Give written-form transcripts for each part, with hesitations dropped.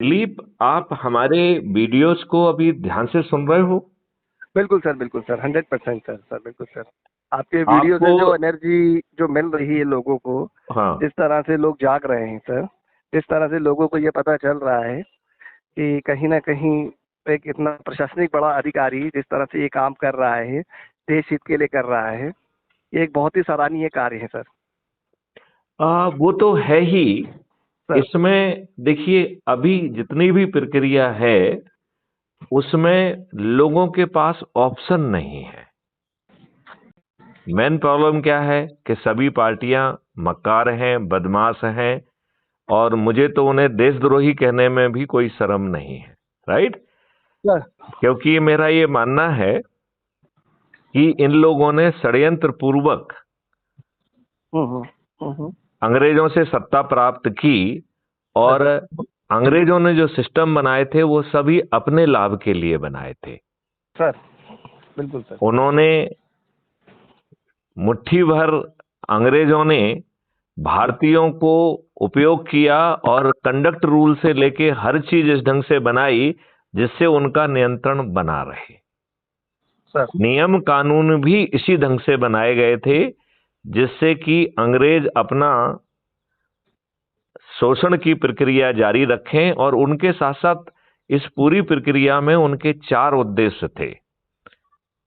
दिलीप, आप हमारे वीडियोस को अभी ध्यान से सुन रहे हो? बिल्कुल सर, बिल्कुल सर, 100% सर, बिल्कुल सर। आपके वीडियो आपको। से जो एनर्जी जो मिल रही है लोगों को, हाँ। जिस तरह से लोग जाग रहे हैं सर, जिस तरह से लोगों को ये पता चल रहा है कि कहीं न कहीं एक इतना प्रशासनिक बड़ा अधिकारी जिस तरह से ये काम कर रहा है, देश हित के लिए कर रहा है, ये एक बहुत ही सराहनीय कार्य है सर। वो तो है ही। सर, इसमें देखिए, अभी जितनी भी प्रक्रिया है उसमें लोगों के पास ऑप्शन नहीं है। मेन प्रॉब्लम क्या है कि सभी पार्टियां मक्कार हैं, बदमाश हैं, और मुझे तो उन्हें देशद्रोही कहने में भी कोई शर्म नहीं है। राइट? सर। क्योंकि मेरा ये मानना है कि इन लोगों ने षड्यंत्र पूर्वक हुँ, हुँ। हुँ, हुँ। अंग्रेजों से सत्ता प्राप्त की, और बिल्कुल, अंग्रेजों ने जो सिस्टम बनाए थे वो सभी अपने लाभ के लिए बनाए थे। सर, बिल्कुल सर। उन्होंने मुट्ठी भर अंग्रेजों ने भारतीयों को उपयोग किया, और कंडक्ट रूल से लेके हर चीज इस ढंग से बनाई जिससे उनका नियंत्रण बना रहे। सर, नियम कानून भी इसी ढंग से बनाए गए थे जिससे कि अंग्रेज अपना शोषण की प्रक्रिया जारी रखें। और उनके साथ साथ इस पूरी प्रक्रिया में उनके चार उद्देश्य थे।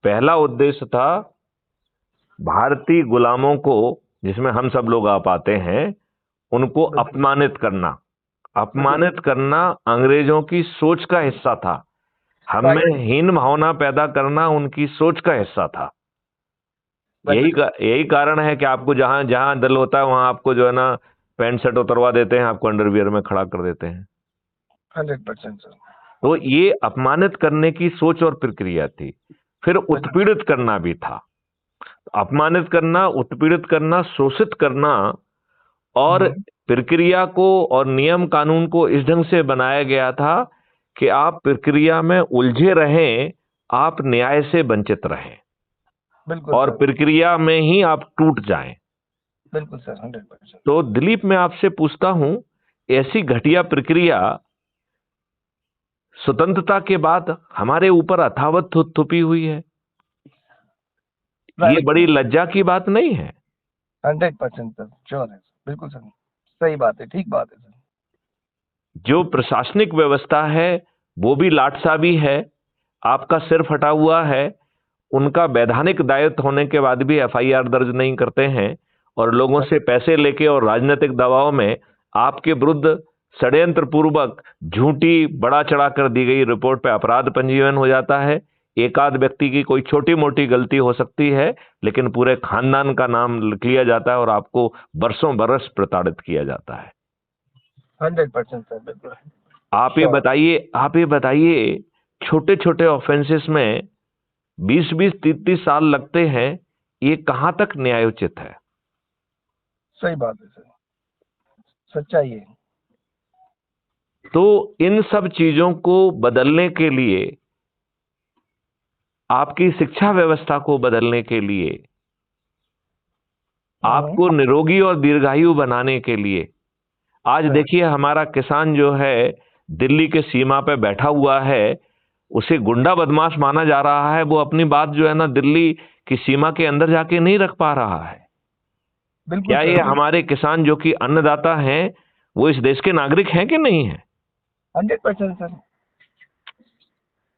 पहला उद्देश्य था भारतीय गुलामों को, जिसमें हम सब लोग आ पाते हैं, उनको बिल्कुल, अपमानित करना। बिल्कुल सर। अपमानित करना अंग्रेजों की सोच का हिस्सा था। हम राइट, में हीन भावना पैदा करना उनकी सोच का हिस्सा था। बिल्कुल, यही कारण है कि आपको जहां जहां दल होता है वहां आपको जो है ना, पैंट शर्ट उतरवा देते हैं, आपको अंडरवियर में खड़ा कर देते हैं। 100% सर। तो ये अपमानित करने की सोच और प्रक्रिया थी। फिर बिल्कुल, उत्पीड़ित करना भी था। अपमानित करना, उत्पीड़ित करना, शोषित करना, और हुँ, प्रक्रिया को और नियम कानून को इस ढंग से बनाया गया था कि आप प्रक्रिया में उलझे रहें, आप न्याय से वंचित रहें, बिल्कुल और सर, प्रक्रिया में ही आप टूट जाएं। बिल्कुल सर, 100%। तो दिलीप, मैं आपसे पूछता हूं, ऐसी घटिया प्रक्रिया स्वतंत्रता के बाद हमारे ऊपर अथावत थुपी हुई है। ये राइट बड़ी सर, लज्जा की बात नहीं है? 100% सर, श्योर है सर, बिल्कुल सर, सही बात है, ठीक बात है सर। जो प्रशासनिक व्यवस्था है वो भी लाटसाबी है। आपका सिर फटा हुआ है। उनका वैधानिक दायित्व होने के बाद भी एफआईआर दर्ज नहीं करते हैं, और लोगों सर, से पैसे लेके और राजनीतिक दबाव में आपके विरुद्ध षड्यंत्र पूर्वक झूठी बढ़ा चढ़ा कर दी गई रिपोर्ट पे अपराध पंजीयन हो जाता है। एक आध व्यक्ति की कोई छोटी मोटी गलती हो सकती है, लेकिन पूरे खानदान का नाम लिख लिया जाता है और आपको बरसों बरस प्रताड़ित किया जाता है। 100% सर, बिल्कुल, श्योर। आप ये बताइए, छोटे छोटे ऑफेंसेस में 20-20, 30-30 साल लगते हैं। ये कहां तक न्यायोचित है? सही बात है सर, सच्चाई है। तो इन सब चीजों को बदलने के लिए, आपकी शिक्षा व्यवस्था को बदलने के लिए, हुँ, हुँ। आपको निरोगी और दीर्घायु बनाने के लिए, आज सर, देखिए हमारा किसान जो है दिल्ली के सीमा पे बैठा हुआ है, उसे गुंडा बदमाश माना जा रहा है। वो अपनी बात जो है ना, दिल्ली की सीमा के अंदर जाके नहीं रख पा रहा है। बिल्कुल क्या सर, ये हमारे किसान जो कि अन्नदाता हैं, वो इस देश के नागरिक हैं कि नहीं है? 100% सर,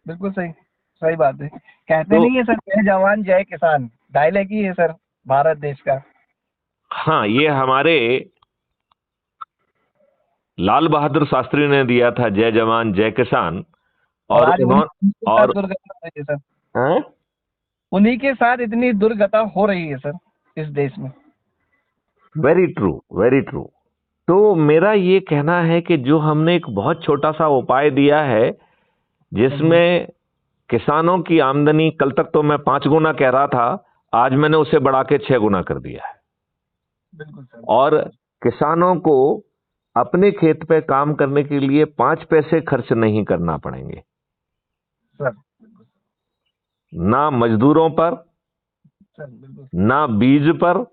बिल्कुल सही, सही बात है। कहते तो नहीं है सर, जय जवान जय किसान, डायलॉग ही है सर भारत देश का। हाँ, ये हमारे लाल बहादुर शास्त्री ने दिया था, जय जवान जय किसान। और और आज उन्होंने उन्हीं के साथ और दुर्घटना हो रही है सर, हाँ? उन्हीं के साथ इतनी दुर्घटना हो रही है सर इस देश में। Very true, very true. तो मेरा ये कहना है कि जो हमने एक बहुत छोटा सा उपाय दिया है, हुँ, जिसमें किसानों की आमदनी, कल तक तो मैं 5 गुना कह रहा था, आज मैंने उसे बढ़ा के 6 गुना कर दिया है। बिल्कुल सर, और बिल्कुल सर। किसानों को अपने खेत पे काम करने के लिए 5 पैसे खर्च नहीं करना पड़ेंगे। सर, बिल्कुल ना मजदूरों पर, सर, बिल्कुल, ना बीज पर,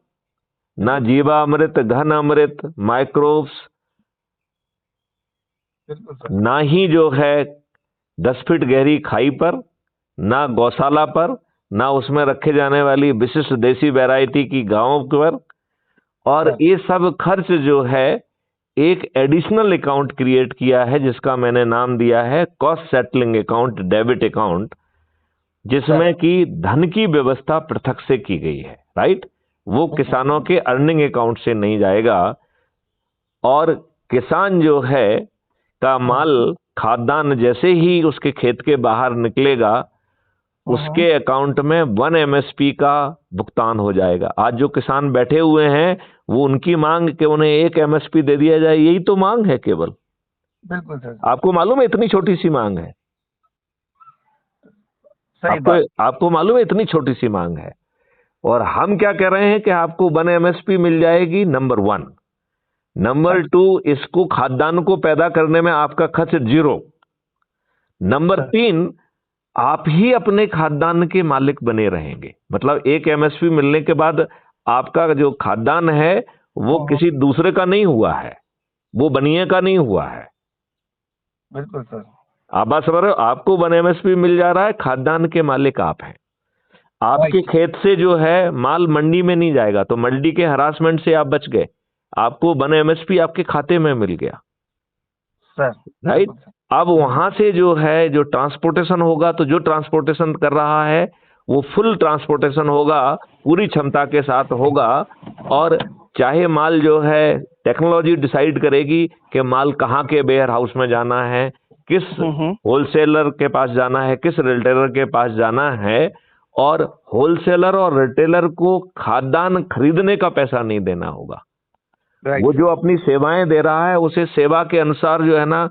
ना बिल्कुल सर, जीवामृत, घन अमृत, माइक्रोब्स, बिल्कुल सर। ना ही जो है 10 फीट गहरी खाई पर, ना गौशाला पर, ना उसमें रखे जाने वाली विशिष्ट देसी वैरायटी की गायों पर। और सर। ये सब खर्च जो है एक एडिशनल अकाउंट क्रिएट किया है जिसका मैंने नाम दिया है cost settling account, debit account, जिसमें कि धन की व्यवस्था पृथक से की गई है। राइट, वो किसानों के अर्निंग अकाउंट से नहीं जाएगा। और किसान जो है का माल खाद्यान्न जैसे ही उसके खेत के बाहर निकलेगा उसके अकाउंट में 1 MSP का भुगतान हो जाएगा। आज जो किसान बैठे हुए हैं वो उनकी मांग कि उन्हें 1 MSP दे दिया जाए, यही तो मांग है केवल। बिल्कुल सर। आपको मालूम है इतनी छोटी सी मांग है? सही बात। आपको मालूम है इतनी छोटी सी मांग है। और हम क्या कह रहे हैं कि आपको 1 MSP मिल जाएगी, नंबर 1। नंबर 2, इसको खाद्यान्न को पैदा करने में आपका खर्च 0। नंबर 3, आप ही अपने खाद्यान्न के मालिक बने रहेंगे। मतलब 1 MSP मिलने के बाद आपका जो खाद्यान्न है वो किसी दूसरे का नहीं हुआ है, वो बनिए का नहीं हुआ है। बिल्कुल सर। आप बात समझ रहे हो? आपको 1 MSP मिल जा रहा है, खाद्यान्न के मालिक आप हैं। आपके खेत से जो है माल मंडी में नहीं जाएगा, तो मंडी के हरासमेंट से आप बच गए, आपको 1 MSP आपके खाते में मिल गया सर। राइट। अब वहां से जो है जो ट्रांसपोर्टेशन होगा, तो जो ट्रांसपोर्टेशन कर रहा है वो फुल ट्रांसपोर्टेशन होगा, पूरी क्षमता के साथ होगा। और चाहे माल जो है टेक्नोलॉजी डिसाइड करेगी कि माल कहाँ के वेयर हाउस में जाना है, किस होलसेलर के पास जाना है, किस रिटेलर के पास जाना है। और होलसेलर और रिटेलर को खाद्यान्न खरीदने का पैसा नहीं देना होगा। वो जो अपनी सेवाएं दे रहा है उसे सेवा के अनुसार जो है ना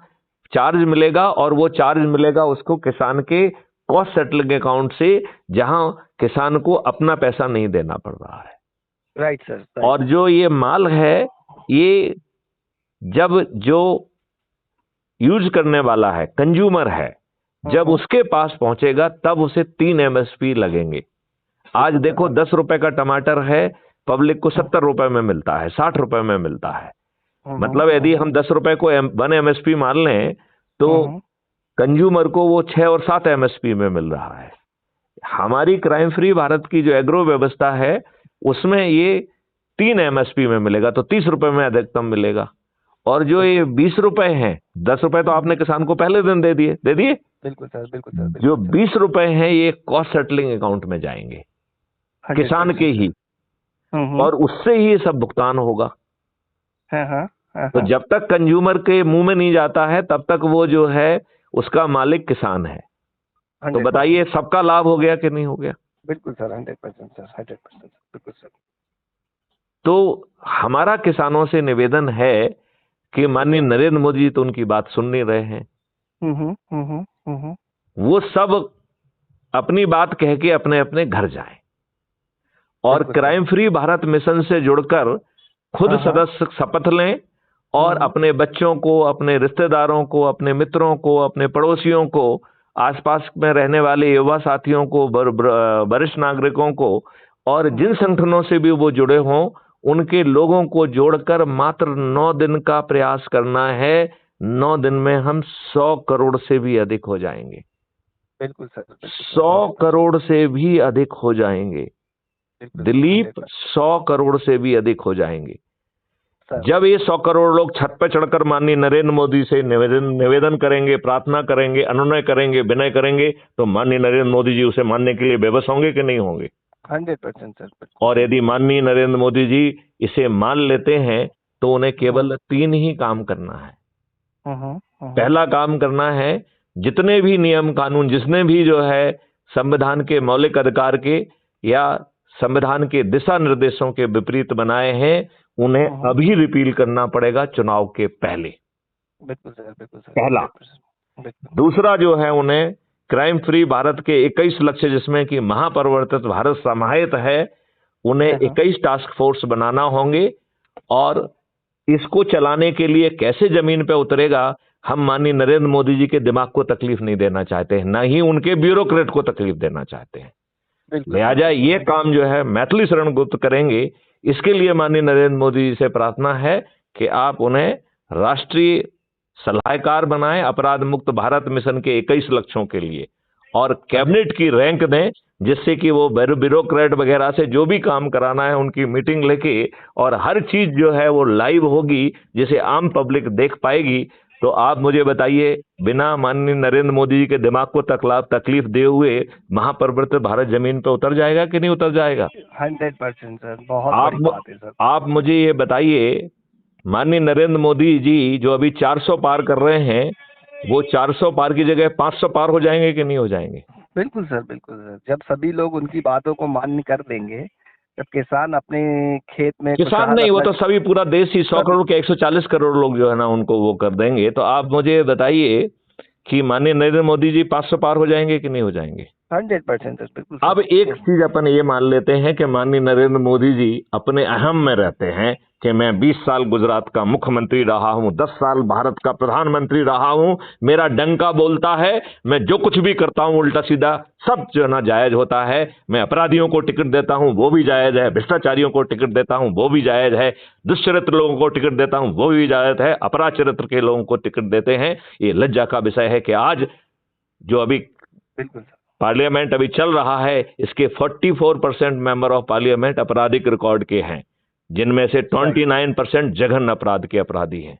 चार्ज मिलेगा, और वो चार्ज मिलेगा उसको किसान के कॉस्ट सेटलिंग अकाउंट से, जहां किसान को अपना पैसा नहीं देना पड़ रहा है। Right sir. और जो ये माल है, ये जब जो यूज करने वाला है, कंज्यूमर है, जब उसके पास पहुंचेगा तब उसे 3 MSP लगेंगे। आज देखो 10 रुपए का टमाटर है, पब्लिक को 70 रुपए में मिलता है, 60 रुपए में मिलता है। मतलब यदि हम 10 रुपए को 1 MSP मान लें तो कंज्यूमर को वो 6 और 7 MSP में मिल रहा है। हमारी क्राइम फ्री भारत की जो एग्रो व्यवस्था है उसमें ये 3 MSP में मिलेगा, तो 30 रुपए में अधिकतम मिलेगा। और जो ये 20 रुपए हैं, 10 रुपए तो आपने किसान को पहले दिन दे दिए। बिल्कुल सर। बिल्कुल सर। जो 20 रुपए हैं ये कॉस्ट सेटलिंग अकाउंट में जाएंगे, किसान के ही, और उससे ही ये सब भुगतान होगा। तो जब तक कंज्यूमर के मुंह में नहीं जाता है तब तक वो जो है उसका मालिक किसान है। तो बताइए सबका लाभ हो गया कि नहीं हो गया? बिल्कुल सर, 100% सर, 100% बिल्कुल सर। तो हमारा किसानों से निवेदन है कि माननीय नरेंद्र मोदी जी तो उनकी बात सुन नहीं रहे हैं। वो सब अपनी बात कह के अपने अपने घर जाएं, और क्राइम फ्री भारत मिशन से जुड़कर खुद सदस्य शपथ लें, और अपने बच्चों को, अपने रिश्तेदारों को, अपने मित्रों को, अपने पड़ोसियों को, आसपास में रहने वाले युवा साथियों को, वरिष्ठ नागरिकों को, और जिन संगठनों से भी वो जुड़े हों उनके लोगों को जोड़कर मात्र 9 दिन का प्रयास करना है। 9 दिन में हम 100 करोड़ से भी अधिक हो जाएंगे। बिल्कुल सर। 100 करोड़ से भी अधिक हो जाएंगे दिलीप, 100 करोड़ से भी अधिक हो जाएंगे। जब ये 100 करोड़ लोग छत पर चढ़कर माननीय नरेंद्र मोदी से निवेदन करेंगे, प्रार्थना करेंगे, अनुनय करेंगे, विनय करेंगे, तो माननीय नरेंद्र मोदी जी उसे मानने के लिए बेबस होंगे कि नहीं होंगे? 100% सर। और यदि माननीय नरेंद्र मोदी जी इसे मान लेते हैं तो उन्हें केवल 3 ही काम करना है। पहला काम करना है, जितने भी नियम कानून, जिसने भी जो है संविधान के मौलिक अधिकार के या संविधान के दिशा निर्देशों के विपरीत बनाए हैं, उन्हें अभी रिपील करना पड़ेगा चुनाव के पहले। बिल्कुल सर। बिल्कुल सर। पहला। दूसरा जो है, उन्हें क्राइम फ्री भारत के 21 लक्ष्य जिसमें कि महापरिवर्तित भारत समाहित है, उन्हें 21 टास्क फोर्स बनाना होंगे। और इसको चलाने के लिए कैसे जमीन पे उतरेगा, हम माननीय नरेंद्र मोदी जी के दिमाग को तकलीफ नहीं देना चाहते हैं, ना ही उनके ब्यूरोक्रेट को तकलीफ देना चाहते हैं। लिहाजा ये काम जो है मैथिली शरण गुप्त करेंगे। इसके लिए माननीय नरेंद्र मोदी जी से प्रार्थना है कि आप उन्हें राष्ट्रीय सलाहकार बनाएं अपराध मुक्त भारत मिशन के 21 लक्ष्यों के लिए, और कैबिनेट की रैंक दें, जिससे कि वो ब्यूरोक्रेट वगैरह से जो भी काम कराना है उनकी मीटिंग लेके, और हर चीज जो है वो लाइव होगी जिसे आम पब्लिक देख पाएगी। तो आप मुझे बताइए, बिना माननीय नरेंद्र मोदी जी के दिमाग को तकलीफ दे हुए महापरिवर्तित भारत जमीन पे उतर जाएगा कि नहीं उतर जाएगा? 100% सर, बहुत आप बड़ी बात है सर। आप मुझे ये बताइए, माननीय नरेंद्र मोदी जी जो अभी 400 पार कर रहे हैं, वो 400 पार की जगह 500 पार हो जाएंगे कि नहीं हो जाएंगे? बिल्कुल सर, बिल्कुल सर। जब सभी लोग उनकी बातों को मान्य कर देंगे, जब किसान अपने खेत में किसान नहीं, वो तो सभी पूरा देश ही 100 करोड़ के 140 करोड़ लोग जो है ना उनको वो कर देंगे। तो आप मुझे बताइए कि माननीय नरेंद्र मोदी जी 500 पार हो जाएंगे कि नहीं हो जाएंगे? 100% सर, बिल्कुल सर। अब एक चीज अपन ये मान लेते हैं कि माननीय नरेंद्र मोदी जी अपने अहम में रहते हैं कि मैं 20 साल गुजरात का मुख्यमंत्री रहा हूं, 10 साल भारत का प्रधानमंत्री रहा हूं, मेरा डंका बोलता है, मैं जो कुछ भी करता हूं उल्टा सीधा सब जो ना जायज होता है। मैं अपराधियों को टिकट देता हूं वो भी जायज है, भ्रष्टाचारियों को टिकट देता हूं वो भी जायज है, दुष्चरित्र लोगों को टिकट देता हूं वो भी जायज है, अपराध चरित्र के लोगों को टिकट देते हैं। ये लज्जा का विषय है कि आज जो अभी बिल्कुल सर, पार्लियामेंट अभी चल रहा है, इसके 44% मेंबर ऑफ पार्लियामेंट आपराधिक रिकॉर्ड के हैं, जिनमें से 29% जघन्य अपराध के अपराधी हैं।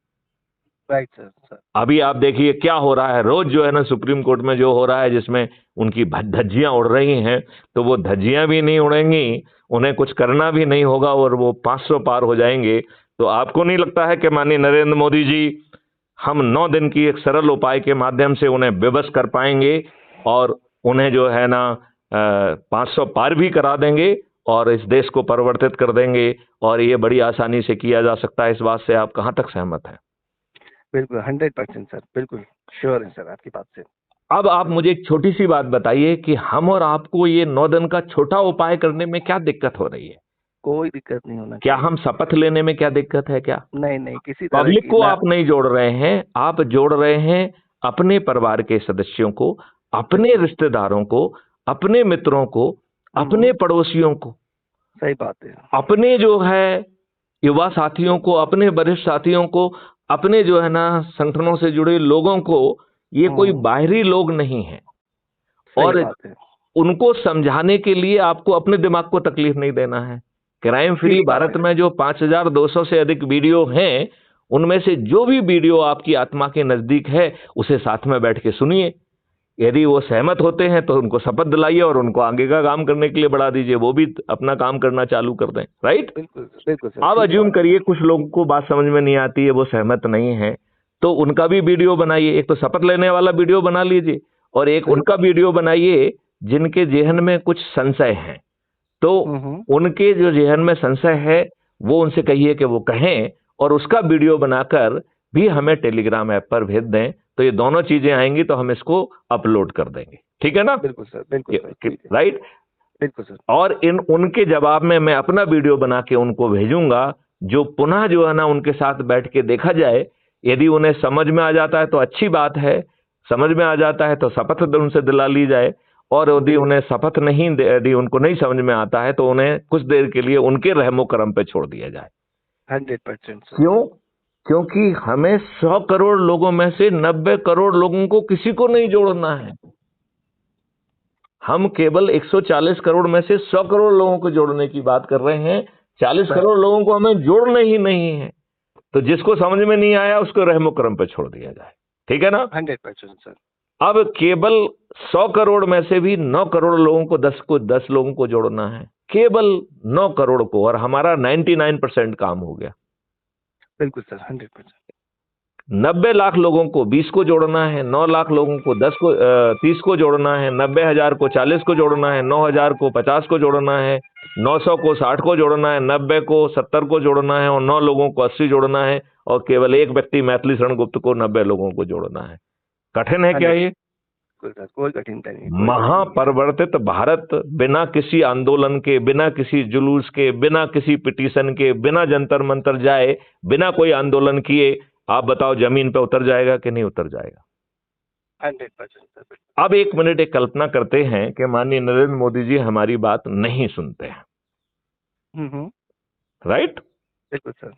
Right sir. अभी आप देखिए क्या हो रहा है, रोज जो है ना सुप्रीम कोर्ट में जो हो रहा है, जिसमें उनकी धज्जियां उड़ रही हैं, तो वो धज्जियां भी नहीं उड़ेंगी, उन्हें कुछ करना भी नहीं होगा और वो 500 पार हो जाएंगे। तो आपको नहीं लगता है कि माननीय नरेंद्र मोदी जी हम 9 दिन की एक सरल उपाय के माध्यम से उन्हें बेबस कर पाएंगे और उन्हें जो है ना 500 पार भी करा देंगे और इस देश को परिवर्तित कर देंगे, और ये बड़ी आसानी से किया जा सकता है? इस बात से आप कहां तक सहमत हैं? बिल्कुल 100% सर, बिल्कुल श्योर है सर आपकी बात से। अब आप मुझे एक छोटी सी बात बताइए कि हम और आपको ये 9 दिन का छोटा उपाय करने में क्या दिक्कत हो रही है? कोई दिक्कत नहीं होना क्या चाहिए। हम शपथ लेने में क्या दिक्कत है? क्या नहीं, किसी तरह पब्लिक की को आप नहीं जोड़ रहे हैं, आप जोड़ रहे हैं अपने परिवार के सदस्यों को, अपने रिश्तेदारों को, अपने मित्रों को, अपने पड़ोसियों को, सही बात है। अपने जो है युवा साथियों को, अपने वरिष्ठ साथियों को, अपने जो है ना संगठनों से जुड़े लोगों को। ये कोई बाहरी लोग नहीं है, और बात है। उनको समझाने के लिए आपको अपने दिमाग को तकलीफ नहीं देना है। क्राइम फ्री भारत में जो 5200 से अधिक वीडियो हैं, उनमें से जो भी वीडियो आपकी आत्मा के नजदीक है उसे साथ में बैठ के सुनिए। यदि वो सहमत होते हैं तो उनको शपथ दिलाइए और उनको आगे का काम करने के लिए बढ़ा दीजिए, वो भी अपना काम करना चालू कर दें। राइट? बिल्कुल। आप अज्यूम करिए कुछ लोगों को बात समझ में नहीं आती है, वो सहमत नहीं है, तो उनका भी वीडियो बनाइए। एक तो शपथ लेने वाला वीडियो बना लीजिए और एक उनका वीडियो बनाइए जिनके जेहन में कुछ संशय है। तो उनके जो जेहन में संशय है वो उनसे कहिए कि वो कहें, और उसका वीडियो बनाकर भी हमें टेलीग्राम ऐप पर भेज दें। तो ये दोनों चीजें आएंगी तो हम इसको अपलोड कर देंगे। ठीक है ना? बिल्कुल सर, बिल्कुल राइट? बिल्कुल सर। और उनके जवाब में मैं अपना वीडियो बना के उनको भेजूंगा, जो पुनः जो है ना उनके साथ बैठ के देखा जाए। यदि उन्हें समझ में आ जाता है तो अच्छी बात है, समझ में आ जाता है तो शपथ उनसे दिला ली जाए, और यदि उन्हें शपथ नहीं, यदि उनको नहीं समझ में आता है तो उन्हें कुछ देर के लिए उनके रहमो करम पे छोड़ दिया जाए। 100% सर। क्यों? क्योंकि हमें 100 करोड़ लोगों में से 90 करोड़ लोगों को किसी को नहीं जोड़ना है। हम केवल 140 करोड़ में से 100 करोड़ लोगों को जोड़ने की बात कर रहे हैं। 40 करोड़ लोगों को हमें जोड़ना ही नहीं है। तो जिसको समझ में नहीं आया उसको रहमो करम पे छोड़ दिया जाए। ठीक है ना? 100% सर। अब केवल 100 करोड़ में से भी 9 करोड़ लोगों को 10 लोगों को जोड़ना है, केवल 9 करोड़ को, और हमारा 99% काम हो गया। बिल्कुल सर, 100%। 90 लाख लोगों को 20 को जोड़ना है, 9 लाख लोगों को 30 को जोड़ना है, 90,000 को 40 को जोड़ना है, 9,000 को 50 को जोड़ना है, 900 को 60 को जोड़ना है, 90 को 70 को जोड़ना है, और 9 लोगों को 80 जोड़ना है, और केवल एक व्यक्ति मैथिली शरण गुप्त को 90 लोगों को जोड़ना है। कठिन है क्या ये? कोई कठिनता नहीं। महापरिवर्तित भारत बिना किसी आंदोलन के, बिना किसी जुलूस के, बिना किसी पिटीशन के, बिना जंतर मंतर जाए, बिना कोई आंदोलन किए, आप बताओ जमीन पे उतर जाएगा कि नहीं उतर जाएगा? 100%। अब एक मिनट एक कल्पना करते हैं कि माननीय नरेंद्र मोदी जी हमारी बात नहीं सुनते हैं। राइट? बिल्कुल सर।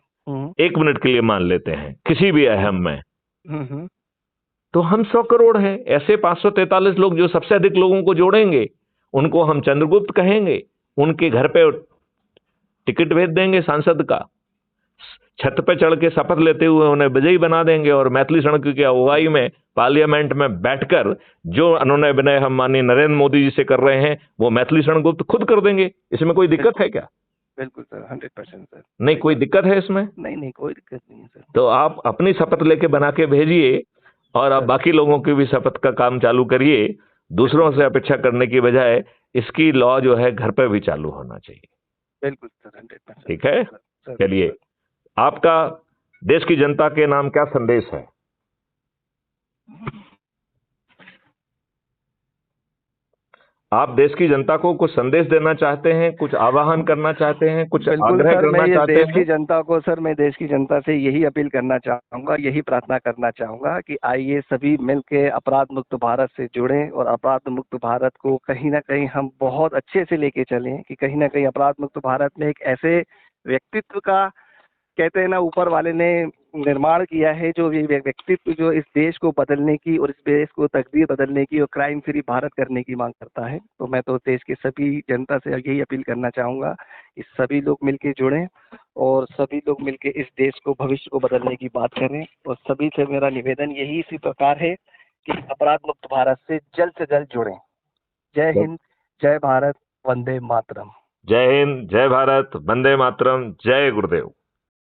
1 मिनट के लिए मान लेते हैं, किसी भी अहम में हम्म। तो हम 100 करोड़ हैं, ऐसे 543 लोग जो सबसे अधिक लोगों को जोड़ेंगे उनको हम चंद्रगुप्त कहेंगे, उनके घर पे टिकट भेज देंगे सांसद का, छत पे चढ़ के शपथ लेते हुए उन्हें विजयी बना देंगे और मैथिली सड़क की अगुवाई में पार्लियामेंट में बैठकर जो अनुनय विनय हम माननीय नरेंद्र मोदी जी से कर रहे हैं वो मैथिली सड़क खुद कर देंगे। इसमें कोई दिक्कत है क्या? बिल्कुल सर, 100% सर। नहीं कोई दिक्कत है इसमें? नहीं नहीं, कोई दिक्कत नहीं है सर। तो आप अपनी शपथ लेके बना के भेजिए और आप बाकी लोगों की भी शपथ का काम चालू करिए, दूसरों से अपेक्षा करने की बजाय इसकी लॉ जो है घर पे भी चालू होना चाहिए। बिल्कुल सर, 100%। ठीक है, सर, चलिए, आपका देश की जनता के नाम क्या संदेश है? आप देश की जनता को कुछ संदेश देना चाहते हैं, कुछ आह्वान करना चाहते हैं, कुछ बिल्कुल आग्रह सर, मैं करना ये चाहते देश की हैं? जनता को सर, मैं देश की जनता से यही अपील करना चाहूंगा, यही प्रार्थना करना चाहूंगा कि आइए सभी मिलके अपराध मुक्त भारत से जुड़ें और अपराध मुक्त भारत को कहीं ना कहीं हम बहुत अच्छे से लेके चलें कि कहीं ना कहीं अपराध मुक्त भारत में एक ऐसे व्यक्तित्व का, कहते हैं ना, ऊपर वाले ने निर्माण किया है जो ये व्यक्तित्व जो इस देश को बदलने की और इस देश को तकदीर बदलने की और क्राइम फ्री भारत करने की मांग करता है। तो मैं तो देश के सभी जनता से यही अपील करना चाहूंगा, इस सभी लोग मिलके जुड़ें और सभी लोग मिलके इस देश को, भविष्य को बदलने की बात करें। और सभी से मेरा निवेदन यही इसी प्रकार है कि अपराध मुक्त भारत से जल्द जुड़ें। जय हिंद, जय भारत, वंदे मातरम। जय हिंद, जय भारत, वंदे मातरम, जय गुरुदेव।